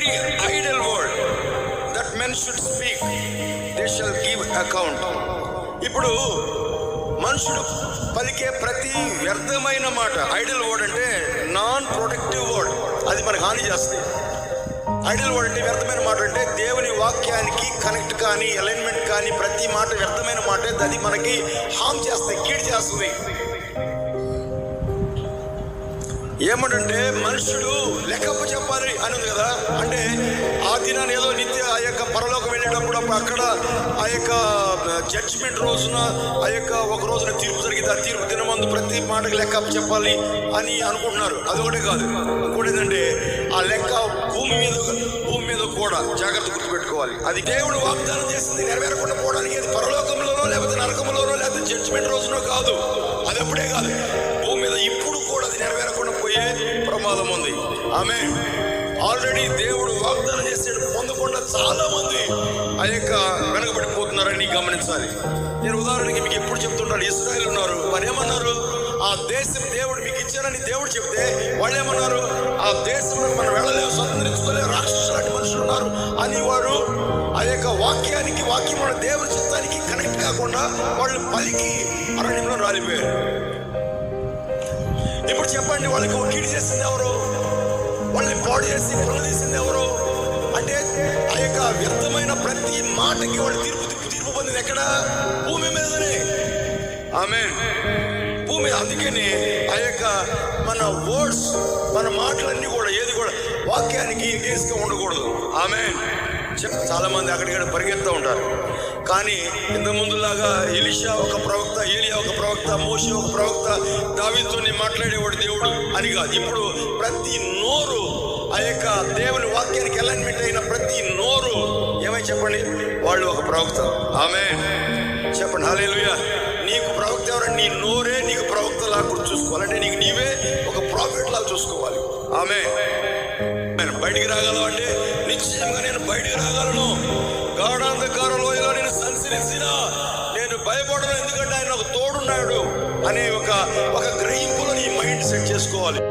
every idle word that men should speak, they shall give account. ఇప్పుడు మనుషుడు పలికే ప్రతి వ్యర్థమైన మాట, ఐడల్ వర్డ్ అంటే నాన్ ప్రొడక్టివ్ వర్డ్, అది మనకు హాని చేస్తుంది. ఐడల్ వర్డ్ అంటే వ్యర్థమైన మాట, అంటే దేవుని వాక్యానికి కనెక్ట్ కానీ అలైన్మెంట్ కానీ ప్రతి మాట వ్యర్థమైన మాట, అది మనకి హామ్ చేస్తుంది, కీడు చేస్తుంది. ఏమంటే మనుషుడు లెక్కపు చెప్పాలి అని ఉంది కదా, అంటే ఆ దినాన్ని ఏదో నిత్య ఆ యొక్క పరలోకం వెళ్ళేటప్పుడు అక్కడ ఆ యొక్క జడ్జిమెంట్ రోజున ఆ యొక్క ఒక రోజున తీర్పు జరిగింది, ఆ తీర్పు దినమందు ప్రతి మాటకి లెక్క చెప్పాలి అని అనుకుంటున్నారు. అదొకటే కాదు, ఇంకోటి ఏంటంటే ఆ లెక్క భూమి మీద కూడా జాగ్రత్త గుర్తుపెట్టుకోవాలి. అది దేవుడు వాగ్దానం చేసింది నెరవేరకుండా పోవడానికి, అది పరలోకంలోనో లేకపోతే నరకంలోనో లేకపోతే జడ్జిమెంట్ రోజునో కాదు, అది అప్పుడే కాదు, భూమి మీద ఇప్పుడు కూడా అది నెరవేరకుండా పోయే ప్రమాదం ఉంది. ఆమె ఆల్రెడీ దేవుడు వాగ్దానం చేసాడు, పొందకుండా చాలా మంది ఆ యొక్క వెనకబడిపోతున్నారని గమనించాలి. నేను ఉదాహరణకి మీకు ఎప్పుడు చెప్తుంటాను, ఇశ్రాయేల్ ఉన్నారు, వారు ఏమన్నారు, ఆ దేశం దేవుడు మీకు ఇచ్చారని దేవుడు చెప్తే వాళ్ళు ఏమన్నారు, ఆ దేశంలో మనం వెళ్ళలేము, స్వతంత్రించుకోలేము, రాక్షసు లాంటి మనుషులు ఉన్నారు అని వారు ఆ యొక్క వాక్యం దేవుడి చిత్తానికి కనెక్ట్ కాకుండా వాళ్ళు పలికి అరణ్యంలో రాలిపోయారు. ఇప్పుడు చెప్పండి, వాళ్ళకి కీడు చేసింది ఎవరు? వాళ్ళని పాడు చేసి పొందదీసింది ఎవరు? అంటే ఆ యొక్క వ్యర్థమైన ప్రతి మాటకి వాళ్ళు తీర్పు పొందింది ఎక్కడ? భూమి మీదనే. ఆమేన్. భూమి. అందుకని ఆ యొక్క మన వర్డ్స్, మన మాటలన్నీ కూడా ఏది కూడా వాక్యానికి ఎగేస్గా ఉండకూడదు. ఆమేన్. చాలా మంది అక్కడిక్కడ పరిగెత్తా ఉంటారు, కానీ ఇంతకు ముందులాగా ఎలీషా ఒక ప్రవక్త, ఏలియా ఒక ప్రవక్త, మోషే ఒక ప్రవక్త, దావీదుతో మాట్లాడేవాడు దేవుడు అని కాదు. ఇప్పుడు ప్రతి నోరు ఆ యొక్క దేవుని వాక్యానికి అలైన్మెంట్ అయిన ప్రతి నోరు ఏమై చెప్పండి, వాళ్ళు ఒక ప్రవక్త. ఆమేన్. చెప్పండి హల్లెలూయా. నీకు ప్రవక్త ఎవరంటే నీ నోరే నీకు ప్రవక్త లాగా చూసుకోవాలంటే నీకు నీవే ఒక ప్రాఫిట్ లాగా చూసుకోవాలి. ఆమేన్. నేను బయటికి రాగలను అంటే నిశ్చయంగా నేను బయటికి రాగలను. గాఢాంధకార లోయలో నేను సంచరించినా నేను భయపడను, ఎందుకంటే ఆయన నాకు తోడున్నాడు అనే ఒక గ్రహింపులో నీ మైండ్ సెట్ చేసుకోవాలి.